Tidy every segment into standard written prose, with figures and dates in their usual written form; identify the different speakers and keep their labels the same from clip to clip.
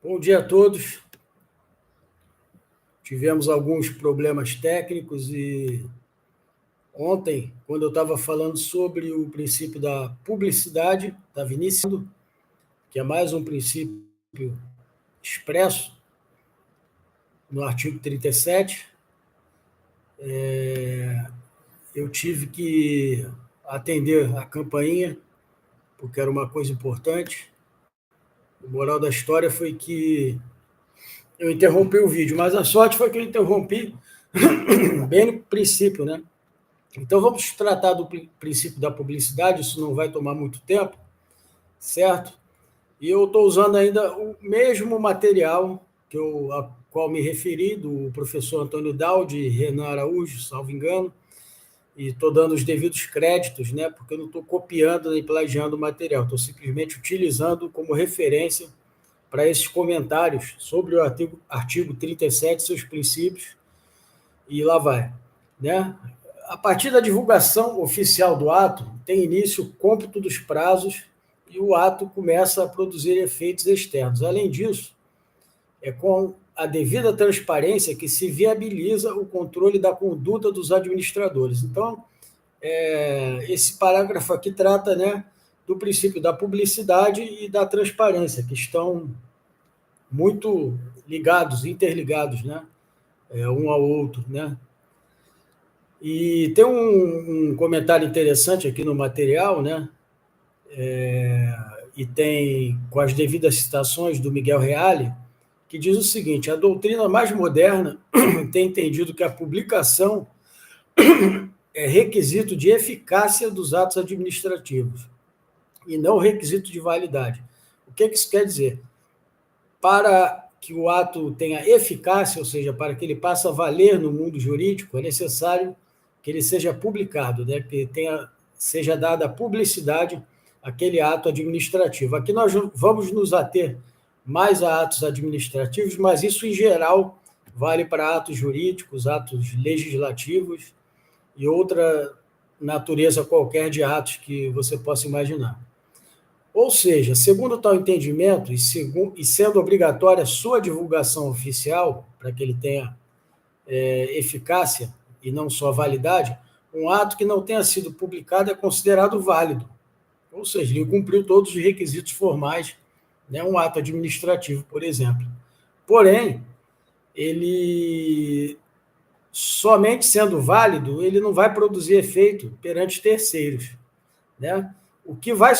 Speaker 1: Bom dia a todos. Tivemos alguns problemas técnicos e ontem, quando eu estava falando sobre o princípio da publicidade, estava iniciando, que é mais um princípio expresso no artigo 37, eu tive que atender a campainha, porque era uma coisa importante. O moral da história foi que eu interrompi o vídeo, mas a sorte foi que eu interrompi bem no princípio, né? Então, vamos tratar do princípio da publicidade, isso não vai tomar muito tempo, certo? E eu estou usando ainda o mesmo material a qual me referi, do professor Antônio Daldi e Renan Araújo, salvo engano, e estou dando os devidos créditos, né? Porque eu não estou copiando nem plagiando o material, estou simplesmente utilizando como referência para esses comentários sobre o artigo 37, seus princípios, e lá vai, né? A partir da divulgação oficial do ato, tem início o cômputo dos prazos e o ato começa a produzir efeitos externos. Além disso, é com a devida transparência que se viabiliza o controle da conduta dos administradores. Então, esse parágrafo aqui trata, né, do princípio da publicidade e da transparência, que estão muito ligados, interligados, né, um ao outro, né? E tem um comentário interessante aqui no material, né? E tem com as devidas citações do Miguel Reale, que diz o seguinte: a doutrina mais moderna tem entendido que a publicação é requisito de eficácia dos atos administrativos e não requisito de validade. O que isso quer dizer? Para que o ato tenha eficácia, ou seja, para que ele passe a valer no mundo jurídico, é necessário que ele seja publicado, né? Que seja dada publicidade àquele ato administrativo. Aqui nós vamos nos ater mais a atos administrativos, mas isso, em geral, vale para atos jurídicos, atos legislativos e outra natureza qualquer de atos que você possa imaginar. Ou seja, segundo tal entendimento, e sendo obrigatória sua divulgação oficial, para que ele tenha eficácia e não só validade, um ato que não tenha sido publicado é considerado válido. Ou seja, ele cumpriu todos os requisitos formais, né, um ato administrativo, por exemplo. Porém, ele, somente sendo válido, ele não vai produzir efeito perante terceiros, né? O que vai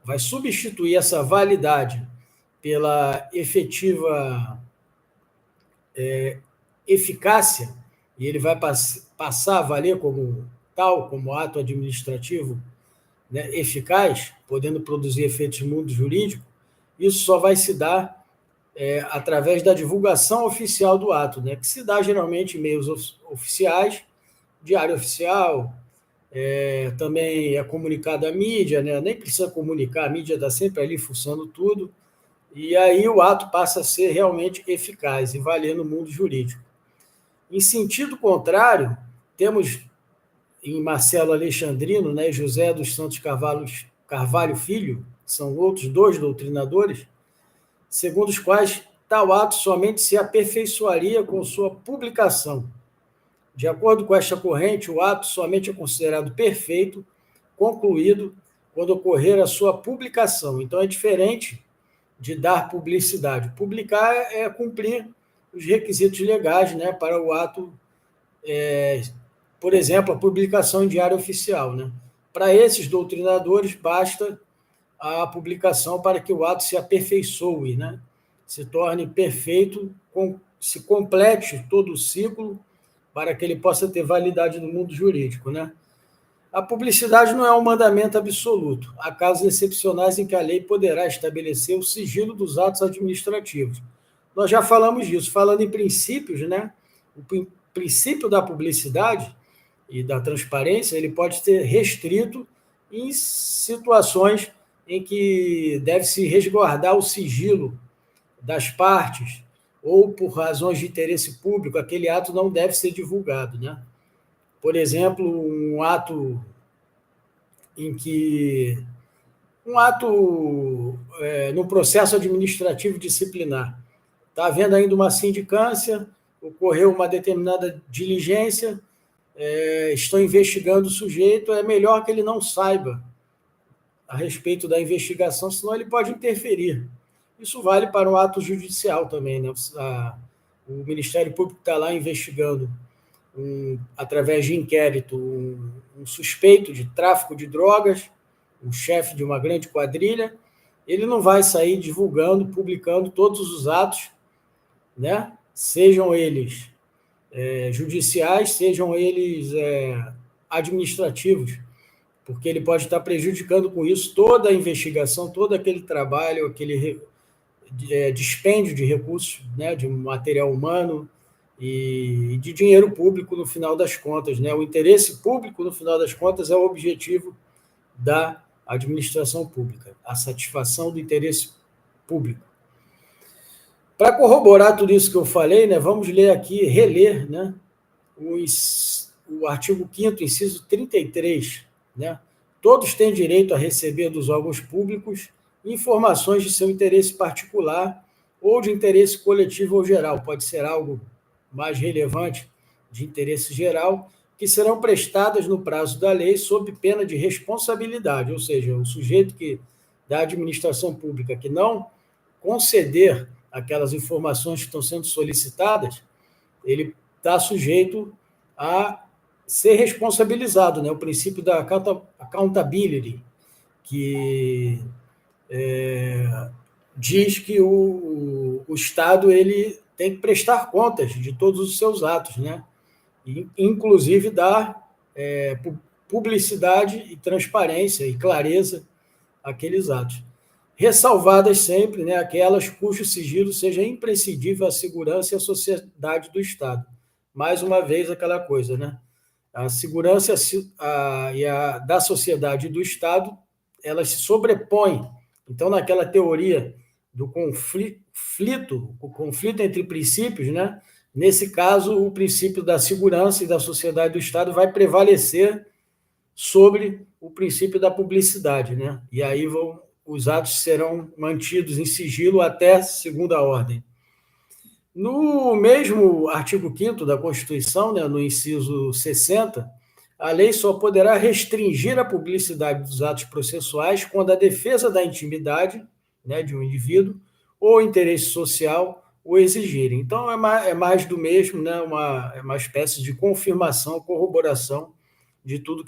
Speaker 1: vai substituir essa validade pela efetiva eficácia, e ele vai passar a valer como tal, como ato administrativo, né, eficaz, podendo produzir efeitos no mundo jurídico. Isso só vai se dar através da divulgação oficial do ato, né, que se dá geralmente em meios oficiais, diário oficial, também é comunicado à mídia, né? Nem precisa comunicar, a mídia está sempre ali fuçando tudo, e aí o ato passa a ser realmente eficaz e valer no mundo jurídico. Em sentido contrário, temos em Marcelo Alexandrino, né, José dos Santos Carvalho Filho, são outros dois doutrinadores, segundo os quais tal ato somente se aperfeiçoaria com sua publicação. De acordo com esta corrente, o ato somente é considerado perfeito, concluído, quando ocorrer a sua publicação. Então, é diferente de dar publicidade. Publicar é cumprir os requisitos legais, né, para o ato, por exemplo, a publicação em diário oficial, né? Para esses doutrinadores, basta a publicação para que o ato se aperfeiçoe, né? Se torne perfeito, se complete todo o ciclo para que ele possa ter validade no mundo jurídico, né? A publicidade não é um mandamento absoluto. Há casos excepcionais em que a lei poderá estabelecer o sigilo dos atos administrativos. Nós já falamos disso. Falando em princípios, né? O princípio da publicidade e da transparência, ele pode ser restrito em situações em que deve-se resguardar o sigilo das partes, ou por razões de interesse público, aquele ato não deve ser divulgado, né? Por exemplo, um ato em que um ato no processo administrativo disciplinar. Está havendo ainda uma sindicância, ocorreu uma determinada diligência, estão investigando o sujeito, é melhor que ele não saiba a respeito da investigação, senão ele pode interferir. Isso vale para um ato judicial também, né? O Ministério Público está lá investigando, através de inquérito, um suspeito de tráfico de drogas, um chefe de uma grande quadrilha. Ele não vai sair divulgando, publicando todos os atos, né? Sejam eles judiciais, sejam eles administrativos, porque ele pode estar prejudicando com isso toda a investigação, todo aquele trabalho, aquele dispêndio de recursos, né, de material humano e de dinheiro público no final das contas, né? O interesse público, no final das contas, é o objetivo da administração pública, a satisfação do interesse público. Para corroborar tudo isso que eu falei, né, vamos ler aqui, reler, né, o artigo 5º, inciso 33, né? Todos têm direito a receber dos órgãos públicos informações de seu interesse particular ou de interesse coletivo ou geral, pode ser algo mais relevante de interesse geral, que serão prestadas no prazo da lei sob pena de responsabilidade, ou seja, o sujeito da administração pública que não conceder aquelas informações que estão sendo solicitadas, ele está sujeito a ser responsabilizado, né? O princípio da accountability, que diz que o Estado ele tem que prestar contas de todos os seus atos, né? E, inclusive dar publicidade e transparência e clareza àqueles atos. Ressalvadas sempre, né, aquelas cujo sigilo seja imprescindível à segurança e à sociedade do Estado. Mais uma vez, aquela coisa, né? A segurança da sociedade e do Estado, elas se sobrepõem. Então, naquela teoria do conflito, o conflito entre princípios, né? Nesse caso, o princípio da segurança e da sociedade do Estado vai prevalecer sobre o princípio da publicidade, né? E aí os atos serão mantidos em sigilo até segunda ordem. No mesmo artigo 5º da Constituição, né, no inciso 60, a lei só poderá restringir a publicidade dos atos processuais quando a defesa da intimidade, né, de um indivíduo ou interesse social o exigirem. Então, é mais do mesmo, né, é uma espécie de confirmação, corroboração de tudo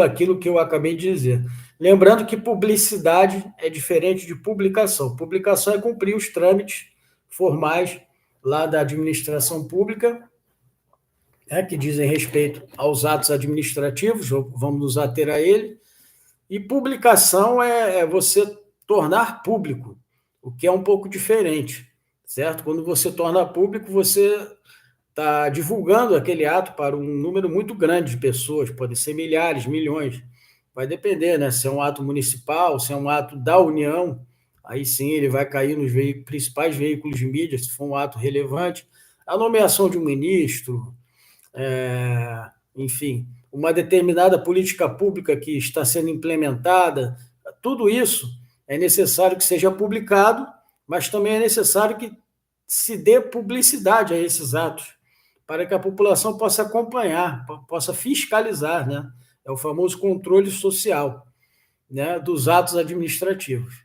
Speaker 1: aquilo que eu acabei de dizer. Lembrando que publicidade é diferente de publicação. Publicação é cumprir os trâmites formais lá da administração pública, que dizem respeito aos atos administrativos, vamos nos ater a ele, e publicação é você tornar público, o que é um pouco diferente, certo? Quando você torna público, você está divulgando aquele ato para um número muito grande de pessoas, pode ser milhares, milhões, vai depender, né? Se é um ato municipal, se é um ato da União, aí sim ele vai cair nos principais veículos de mídia, se for um ato relevante. A nomeação de um ministro, enfim, uma determinada política pública que está sendo implementada, tudo isso é necessário que seja publicado, mas também é necessário que se dê publicidade a esses atos, para que a população possa acompanhar, possa fiscalizar, né? É o famoso controle social, né, dos atos administrativos.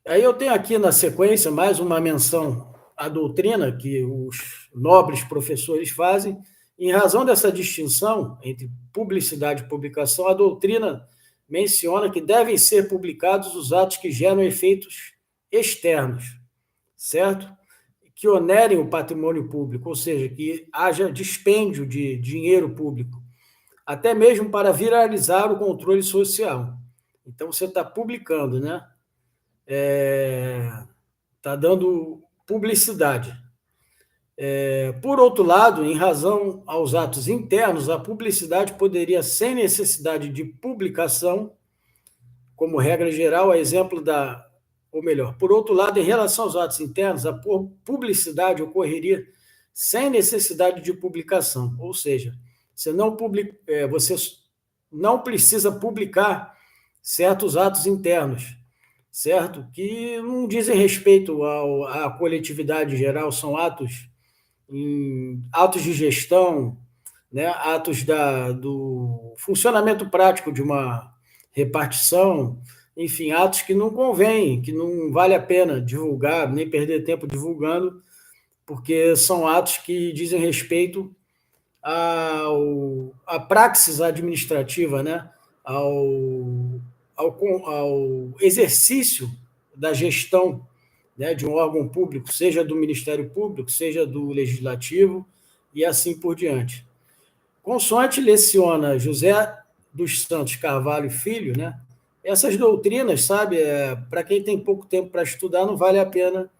Speaker 1: Aí eu tenho aqui na sequência mais uma menção à doutrina que os nobres professores fazem. Em razão dessa distinção entre publicidade e publicação, a doutrina menciona que devem ser publicados os atos que geram efeitos externos, certo? Que onerem o patrimônio público, ou seja, que haja dispêndio de dinheiro público, até mesmo para viralizar o controle social. Então, você está publicando, né? Está dando publicidade. Por outro lado, em razão aos atos internos, a publicidade poderia, sem necessidade de publicação, como regra geral, a exemplo ou melhor, por outro lado, em relação aos atos internos, a publicidade ocorreria sem necessidade de publicação, ou seja, você não precisa publicar certos atos internos, certo? Que não dizem respeito à coletividade geral, são atos de gestão, né? Atos do funcionamento prático de uma repartição, enfim, atos que não convém, que não vale a pena divulgar, nem perder tempo divulgando, porque são atos que dizem respeito à praxis administrativa, né? Ao exercício da gestão, né, de um órgão público, seja do Ministério Público, seja do Legislativo, e assim por diante. Consoante leciona José dos Santos Carvalho Filho, né, essas doutrinas, sabe, para quem tem pouco tempo para estudar, não vale a pena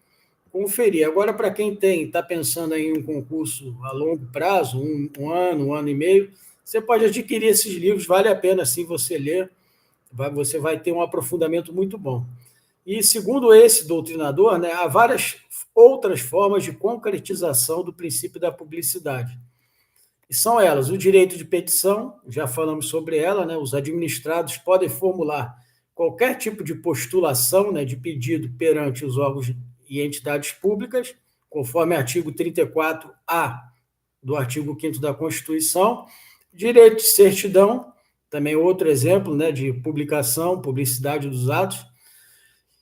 Speaker 1: conferir. Agora, para quem está pensando em um concurso a longo prazo, um ano e meio, você pode adquirir esses livros, vale a pena sim você ler, você vai ter um aprofundamento muito bom. E, segundo esse doutrinador, né, há várias outras formas de concretização do princípio da publicidade. E são elas: o direito de petição, já falamos sobre ela, né, os administrados podem formular qualquer tipo de postulação, né, de pedido perante os órgãos e entidades públicas, conforme artigo 34A do artigo 5º da Constituição. Direito de certidão, também outro exemplo, né, de publicação, publicidade dos atos,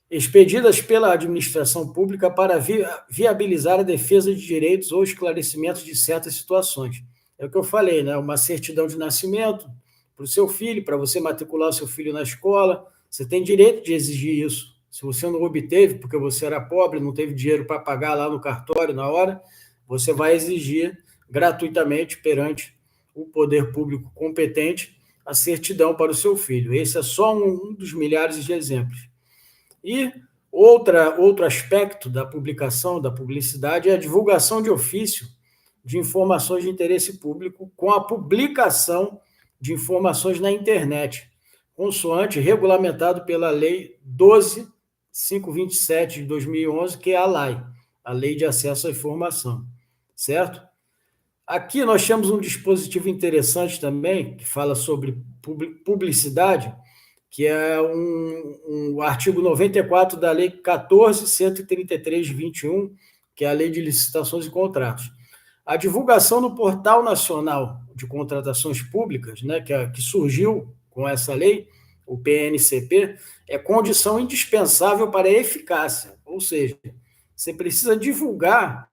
Speaker 1: expedidas pela administração pública para viabilizar a defesa de direitos ou esclarecimentos de certas situações. É o que eu falei, né? Uma certidão de nascimento para o seu filho, para você matricular o seu filho na escola, você tem direito de exigir isso. Se você não obteve, porque você era pobre, não teve dinheiro para pagar lá no cartório na hora, você vai exigir gratuitamente perante o poder público competente a certidão para o seu filho. Esse é só um dos milhares de exemplos. E outro aspecto da publicação, da publicidade, é a divulgação de ofício de informações de interesse público com a publicação de informações na internet, consoante regulamentado pela Lei 12.527 de 2011, que é a LAI, a Lei de Acesso à Informação, certo? Aqui nós temos um dispositivo interessante também, que fala sobre publicidade, que é um artigo 94 da Lei 14.133 de 21, que é a Lei de Licitações e Contratos. A divulgação no Portal Nacional de Contratações Públicas, né, que surgiu com essa lei, o PNCP, é condição indispensável para a eficácia, ou seja, você precisa divulgar,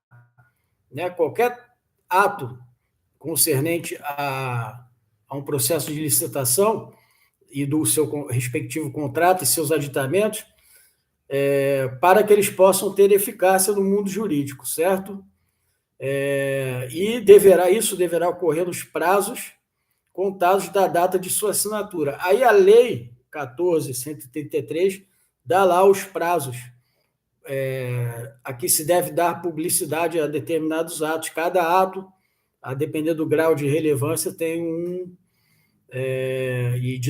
Speaker 1: né, qualquer ato concernente a um processo de licitação e do seu respectivo contrato e seus aditamentos, para que eles possam ter eficácia no mundo jurídico, certo? E isso deverá ocorrer nos prazos contados da data de sua assinatura. Aí a Lei 14.133 dá lá os prazos a que se deve dar publicidade a determinados atos. Cada ato, a depender do grau de relevância, tem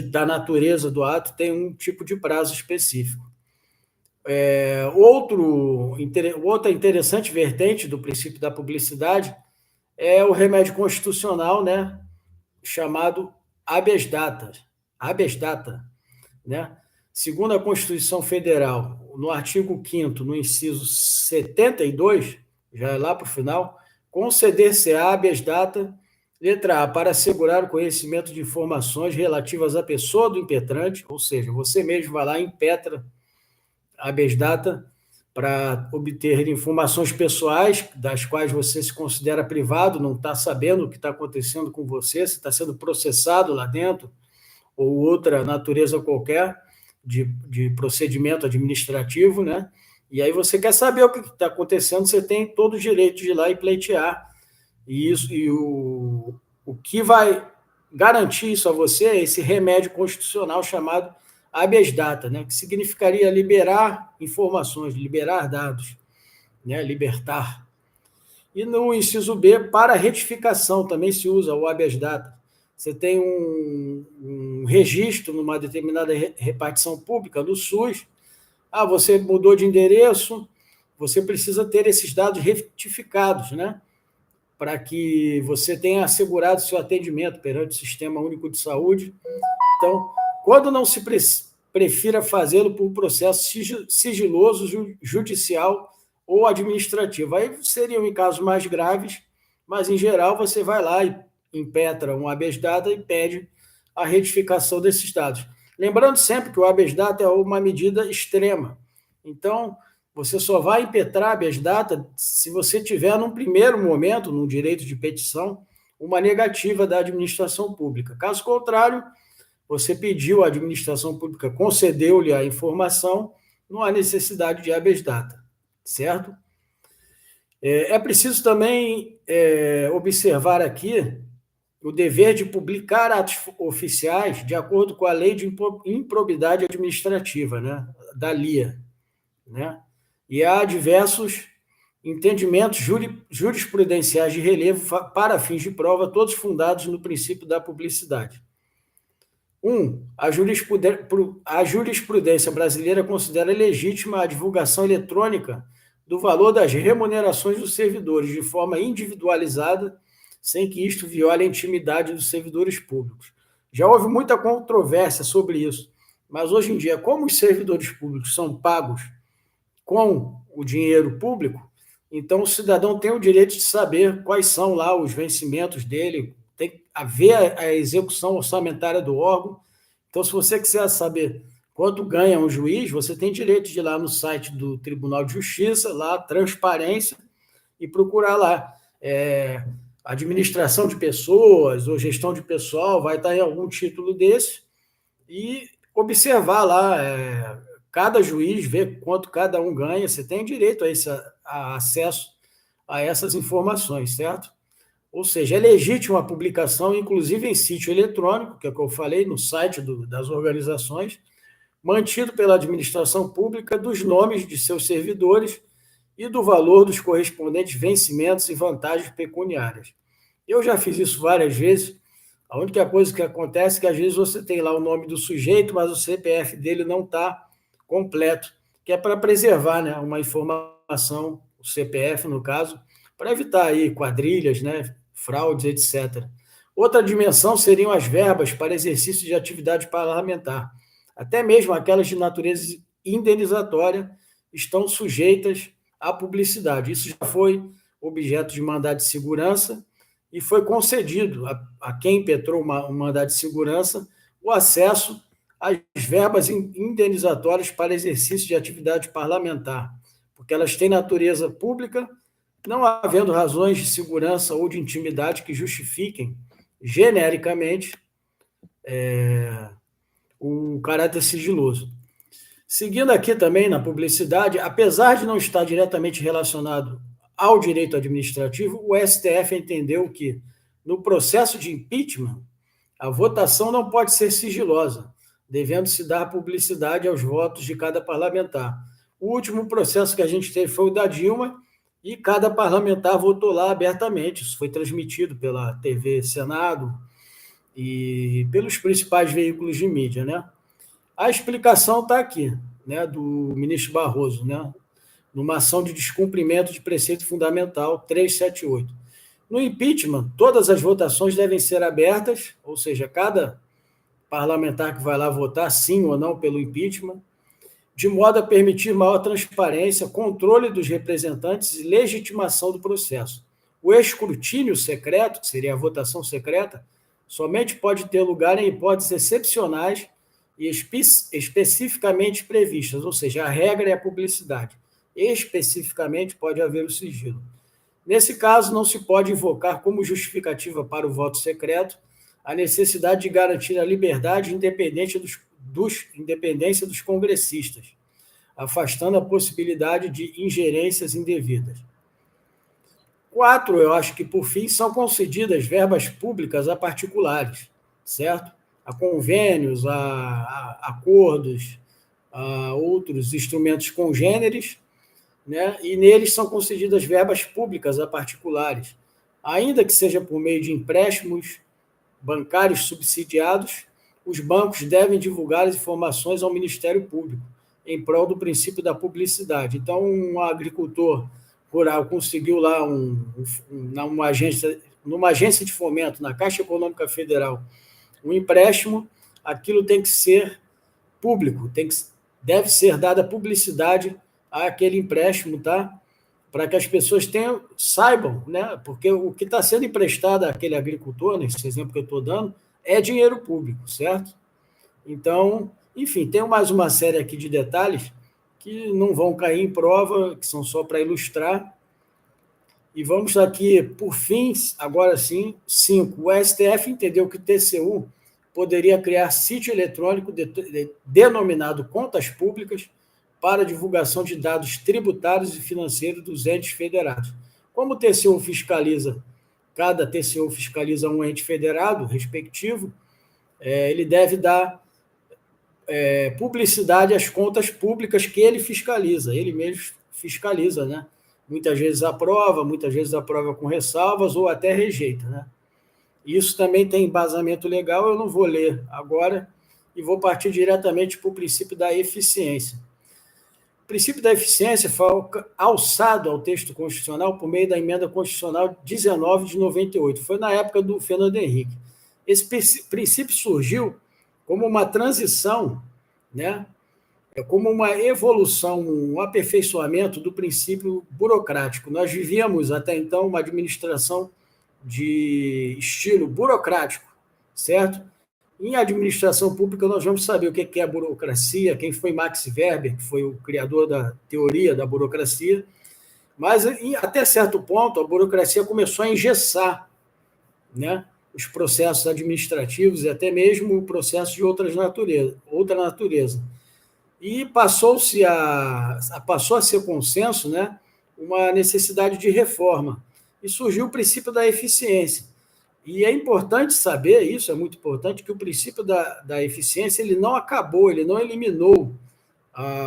Speaker 1: da natureza do ato, tem um tipo de prazo específico. Outra interessante vertente do princípio da publicidade é o remédio constitucional, né, chamado habeas data, né? Segundo a Constituição Federal, no artigo 5º, no inciso 72, já é lá para o final, conceder-se-á habeas data, letra A, para assegurar o conhecimento de informações relativas à pessoa do impetrante, ou seja, você mesmo vai lá e impetra habeas data para obter informações pessoais das quais você se considera privado, não está sabendo o que está acontecendo com você, se está sendo processado lá dentro, ou outra natureza qualquer de procedimento administrativo, né? E aí você quer saber o que está acontecendo, você tem todo o direito de ir lá e pleitear. O que vai garantir isso a você é esse remédio constitucional chamado habeas data, né, que significaria liberar informações, liberar dados, né, libertar. E no inciso B, para retificação, também se usa o habeas data. Você tem um registro numa determinada repartição pública, no SUS, você mudou de endereço, você precisa ter esses dados retificados, né? para que você tenha assegurado seu atendimento perante o Sistema Único de Saúde. Então, quando não se prefira fazê-lo por processo sigiloso, judicial ou administrativo. Aí seriam em casos mais graves, mas, em geral, você vai lá e impetra um habeas data e pede a retificação desses dados. Lembrando sempre que o habeas data é uma medida extrema. Então, você só vai impetrar habeas data se você tiver, num primeiro momento, no direito de petição, uma negativa da administração pública. Caso contrário, você pediu, a administração pública concedeu-lhe a informação, não há necessidade de habeas data, certo? É preciso também observar aqui o dever de publicar atos oficiais de acordo com a Lei de Improbidade Administrativa, né, da LIA, né? E há diversos entendimentos jurisprudenciais de relevo para fins de prova, todos fundados no princípio da publicidade. A jurisprudência brasileira considera legítima a divulgação eletrônica do valor das remunerações dos servidores, de forma individualizada, sem que isto viole a intimidade dos servidores públicos. Já houve muita controvérsia sobre isso, mas hoje em dia, como os servidores públicos são pagos com o dinheiro público, então o cidadão tem o direito de saber quais são lá os vencimentos dele, tem que haver a execução orçamentária do órgão. Então, se você quiser saber quanto ganha um juiz, você tem direito de ir lá no site do Tribunal de Justiça, lá, transparência, e procurar lá. Administração de pessoas ou gestão de pessoal, vai estar em algum título desse, e observar lá, cada juiz, ver quanto cada um ganha, você tem direito a acesso a essas informações, certo? Ou seja, é legítima a publicação, inclusive em sítio eletrônico, que é o que eu falei, no site das organizações, mantido pela administração pública, dos nomes de seus servidores e do valor dos correspondentes vencimentos e vantagens pecuniárias. Eu já fiz isso várias vezes. A única coisa que acontece é que, às vezes, você tem lá o nome do sujeito, mas o CPF dele não está completo, que é para preservar, né, uma informação, o CPF, no caso, para evitar aí quadrilhas, né, fraudes, etc. Outra dimensão seriam as verbas para exercício de atividade parlamentar. Até mesmo aquelas de natureza indenizatória estão sujeitas à publicidade. Isso já foi objeto de mandado de segurança e foi concedido a quem impetrou um mandado de segurança o acesso às verbas indenizatórias para exercício de atividade parlamentar, porque elas têm natureza pública, não havendo razões de segurança ou de intimidade que justifiquem, genericamente, o caráter sigiloso. Seguindo aqui também na publicidade, apesar de não estar diretamente relacionado ao direito administrativo, o STF entendeu que, no processo de impeachment, a votação não pode ser sigilosa, devendo-se dar publicidade aos votos de cada parlamentar. O último processo que a gente teve foi o da Dilma, e cada parlamentar votou lá abertamente. Isso foi transmitido pela TV Senado e pelos principais veículos de mídia, né? A explicação está aqui, né, do ministro Barroso, né, numa ação de descumprimento de preceito fundamental 378. No impeachment, todas as votações devem ser abertas, ou seja, cada parlamentar que vai lá votar sim ou não pelo impeachment, de modo a permitir maior transparência, controle dos representantes e legitimação do processo. O escrutínio secreto, que seria a votação secreta, somente pode ter lugar em hipóteses excepcionais e especificamente previstas, ou seja, a regra é a publicidade. Especificamente pode haver o sigilo. Nesse caso, não se pode invocar como justificativa para o voto secreto a necessidade de garantir a liberdade independência dos congressistas, afastando a possibilidade de ingerências indevidas. 4, eu acho que, por fim, são concedidas verbas públicas a particulares, certo? A convênios, a acordos, a outros instrumentos congêneres, né? E neles são concedidas verbas públicas a particulares, ainda que seja por meio de empréstimos bancários subsidiados. Os bancos devem divulgar as informações ao Ministério Público, em prol do princípio da publicidade. Então, um agricultor Rural conseguiu lá numa agência de fomento, na Caixa Econômica Federal, um empréstimo, aquilo tem que ser público, deve ser dada publicidade àquele empréstimo, tá? Para que as pessoas saibam, né? Porque o que está sendo emprestado àquele agricultor, nesse exemplo que eu estou dando, é dinheiro público, certo? Então, enfim, tem mais uma série aqui de detalhes que não vão cair em prova, que são só para ilustrar. E vamos aqui, por fim, agora sim, 5. O STF entendeu que o TCU poderia criar sítio eletrônico denominado Contas Públicas para divulgação de dados tributários e financeiros dos entes federados. Como o TCU fiscaliza, cada TCU fiscaliza um ente federado respectivo, ele deve dar publicidade às contas públicas que ele fiscaliza, ele mesmo fiscaliza, né? Muitas vezes aprova com ressalvas ou até rejeita, né? Isso também tem embasamento legal, eu não vou ler agora e vou partir diretamente para o princípio da eficiência. O princípio da eficiência foi alçado ao texto constitucional por meio da emenda constitucional 19 de 98, foi na época do Fernando Henrique. Esse princípio surgiu como uma transição, né? Como uma evolução, um aperfeiçoamento do princípio burocrático. Nós vivíamos até então uma administração de estilo burocrático, certo? Em administração pública, nós vamos saber o que é a burocracia, quem foi Max Weber, que foi o criador da teoria da burocracia, mas até certo ponto a burocracia começou a engessar, né, os processos administrativos e até mesmo o processo de outra natureza. E passou a ser consenso, né, uma necessidade de reforma. E surgiu o princípio da eficiência. E é importante saber, isso é muito importante, que o princípio da eficiência ele não acabou, ele não eliminou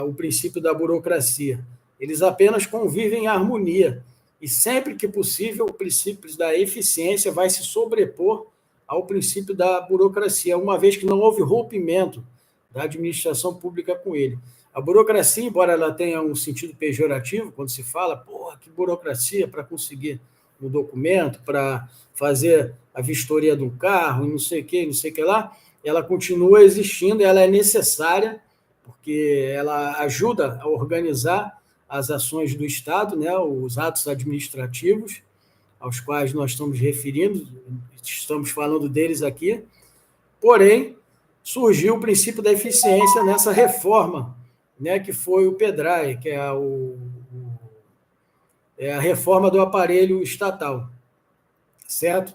Speaker 1: o princípio da burocracia. Eles apenas convivem em harmonia. E sempre que possível, o princípio da eficiência vai se sobrepor ao princípio da burocracia, uma vez que não houve rompimento da administração pública com ele. A burocracia, embora ela tenha um sentido pejorativo, quando se fala, porra, que burocracia para conseguir um documento, para fazer a vistoria de um carro, não sei o que lá, ela continua existindo, ela é necessária, porque ela ajuda a organizar as ações do Estado, né, os atos administrativos, aos quais nós estamos referindo, estamos falando deles aqui, porém, surgiu o princípio da eficiência nessa reforma, né, que foi o PEDRAE, que é a reforma do aparelho estatal, certo?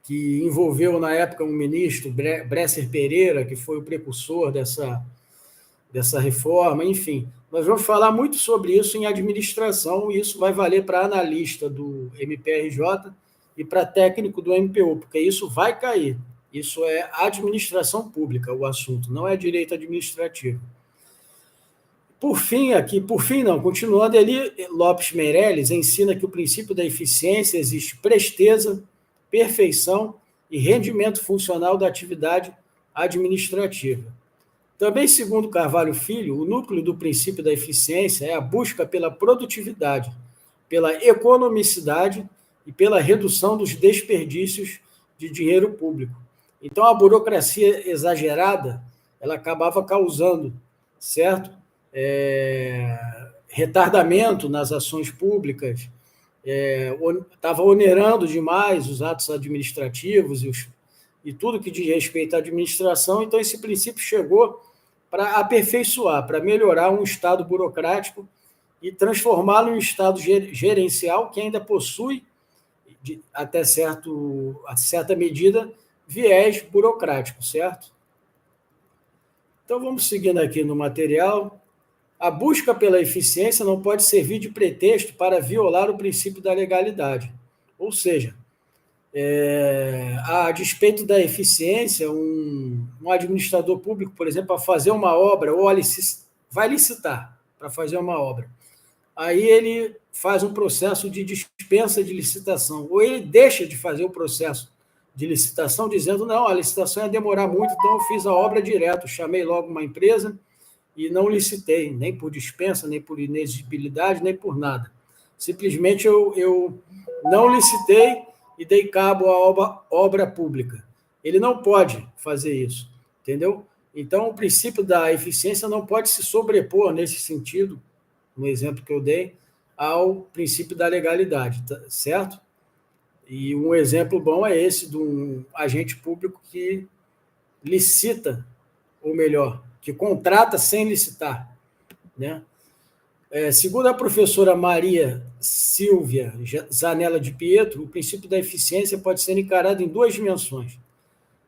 Speaker 1: Que envolveu, na época, um ministro, Bresser Pereira, que foi o precursor dessa reforma, enfim. Nós vamos falar muito sobre isso em administração, e isso vai valer para analista do MPRJ e para técnico do MPU, porque isso vai cair. Isso é administração pública, o assunto, não é direito administrativo. Continuando, Eli Lopes Meirelles ensina que o princípio da eficiência existe presteza, perfeição e rendimento funcional da atividade administrativa. Também, segundo Carvalho Filho, o núcleo do princípio da eficiência é a busca pela produtividade, pela economicidade e pela redução dos desperdícios de dinheiro público. Então, a burocracia exagerada, ela acabava causando, certo? Retardamento nas ações públicas, estava onerando demais os atos administrativos e tudo que diz respeito à administração. Então, esse princípio chegou para aperfeiçoar, para melhorar um Estado burocrático e transformá-lo em um Estado gerencial que ainda possui, até certa medida, viés burocrático, certo? Então, vamos seguindo aqui no material. A busca pela eficiência não pode servir de pretexto para violar o princípio da legalidade. Ou seja, a despeito da eficiência, um administrador público, por exemplo, para fazer uma obra, ou vai licitar para fazer uma obra. Aí ele faz um processo de dispensa de licitação, ou ele deixa de fazer o processo de licitação, dizendo, não, a licitação ia demorar muito, então eu fiz a obra direto, chamei logo uma empresa e não licitei, nem por dispensa, nem por inexigibilidade, nem por nada. Simplesmente eu não licitei e dei cabo à obra pública. Ele não pode fazer isso, entendeu? Então, o princípio da eficiência não pode se sobrepor nesse sentido, no exemplo que eu dei, ao princípio da legalidade, certo? E um exemplo bom é esse de um agente público que licita, ou melhor, que contrata sem licitar, né? Segundo a professora Maria Silvia Zanella de Pietro, o princípio da eficiência pode ser encarado em duas dimensões.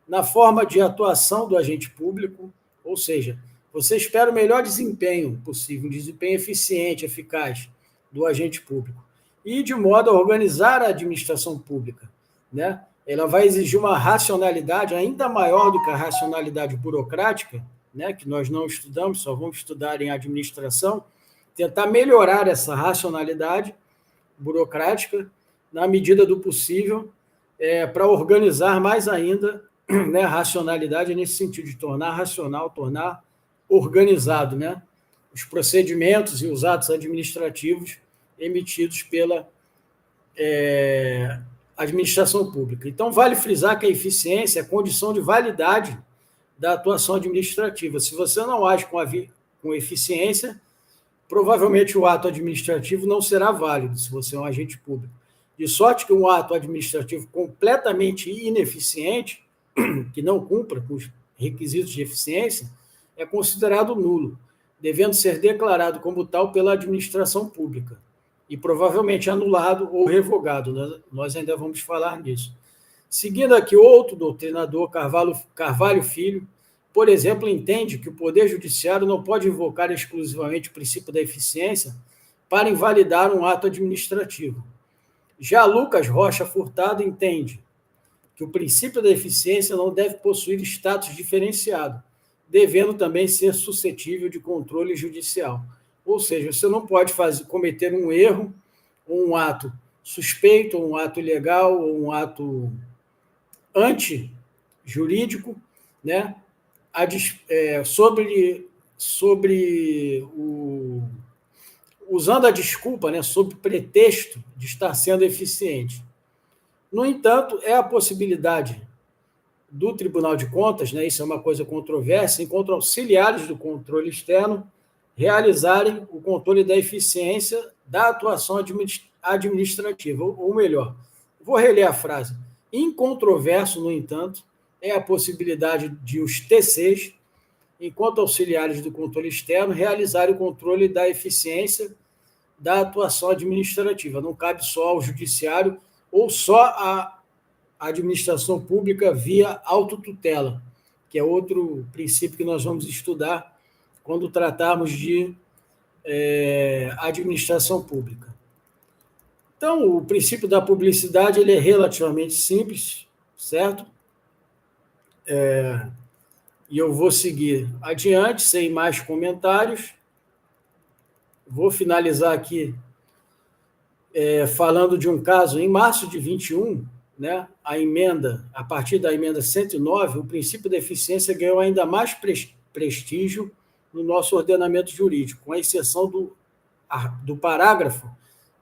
Speaker 1: Na forma de atuação do agente público, ou seja, você espera o melhor desempenho possível, um desempenho eficiente, eficaz do agente público, e de modo a organizar a administração pública, né? Ela vai exigir uma racionalidade ainda maior do que a racionalidade burocrática, né? Que nós não estudamos, só vamos estudar em administração, tentar melhorar essa racionalidade burocrática na medida do possível, para organizar mais ainda, né, a racionalidade nesse sentido de tornar racional, tornar organizado, né, os procedimentos e os atos administrativos emitidos pela administração pública. Então, vale frisar que a eficiência é condição de validade da atuação administrativa. Se você não age com eficiência, provavelmente o ato administrativo não será válido se você é um agente público. De sorte que um ato administrativo completamente ineficiente, que não cumpra com os requisitos de eficiência, é considerado nulo, devendo ser declarado como tal pela administração pública e provavelmente anulado ou revogado. Nós ainda vamos falar nisso. Seguindo aqui, outro doutrinador, Carvalho Filho, por exemplo, entende que o Poder Judiciário não pode invocar exclusivamente o princípio da eficiência para invalidar um ato administrativo. Já Lucas Rocha Furtado entende que o princípio da eficiência não deve possuir status diferenciado, devendo também ser suscetível de controle judicial. Ou seja, você não pode cometer um erro, ou um ato suspeito, ou um ato ilegal, ou um ato antijurídico, né? Usando a desculpa, né, sob pretexto de estar sendo eficiente. No entanto, é a possibilidade do Tribunal de Contas, né, isso é uma coisa controversa, enquanto auxiliares do controle externo, realizarem o controle da eficiência da atuação administrativa, ou melhor, vou reler a frase. Incontroverso, no entanto, é a possibilidade de os TCs, enquanto auxiliares do controle externo, realizarem o controle da eficiência da atuação administrativa. Não cabe só ao judiciário ou só à administração pública via autotutela, que é outro princípio que nós vamos estudar quando tratarmos de administração pública. Então, o princípio da publicidade ele é relativamente simples, certo? E eu vou seguir adiante, sem mais comentários. Vou finalizar aqui falando de um caso, em março de 21, né, a partir da emenda 109, o princípio da eficiência ganhou ainda mais prestígio no nosso ordenamento jurídico, com a exceção do parágrafo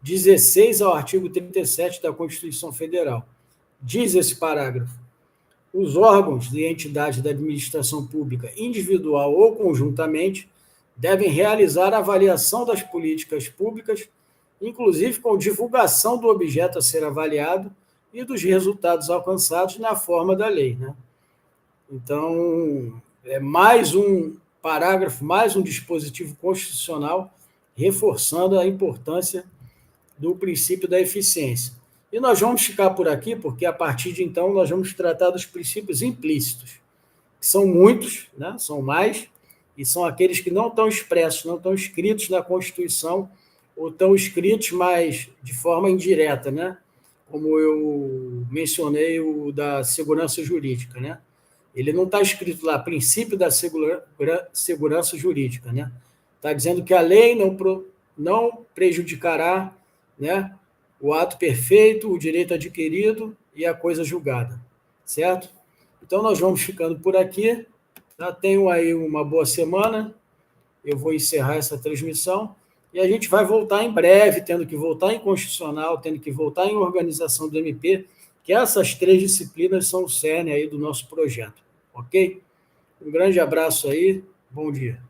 Speaker 1: 16 ao artigo 37 da Constituição Federal. Diz esse parágrafo: os órgãos e entidades da administração pública, individual ou conjuntamente, devem realizar a avaliação das políticas públicas, inclusive com divulgação do objeto a ser avaliado e dos resultados alcançados na forma da lei, né? Então, é mais um parágrafo, mais um dispositivo constitucional reforçando a importância do princípio da eficiência. E nós vamos ficar por aqui, porque a partir de então nós vamos tratar dos princípios implícitos, que são muitos, né? São mais, e são aqueles que não estão expressos, não estão escritos na Constituição, ou estão escritos, mas de forma indireta, né? Como eu mencionei, o da segurança jurídica, né? Ele não está escrito lá, princípio da segurança jurídica, né? Está dizendo que a lei não prejudicará, né, o ato perfeito, o direito adquirido e a coisa julgada, certo? Então, nós vamos ficando por aqui. Tá? Tenham aí uma boa semana. Eu vou encerrar essa transmissão e a gente vai voltar em breve, tendo que voltar em constitucional, tendo que voltar em organização do MP, que essas 3 disciplinas são o cerne aí do nosso projeto, ok? Um grande abraço aí, bom dia.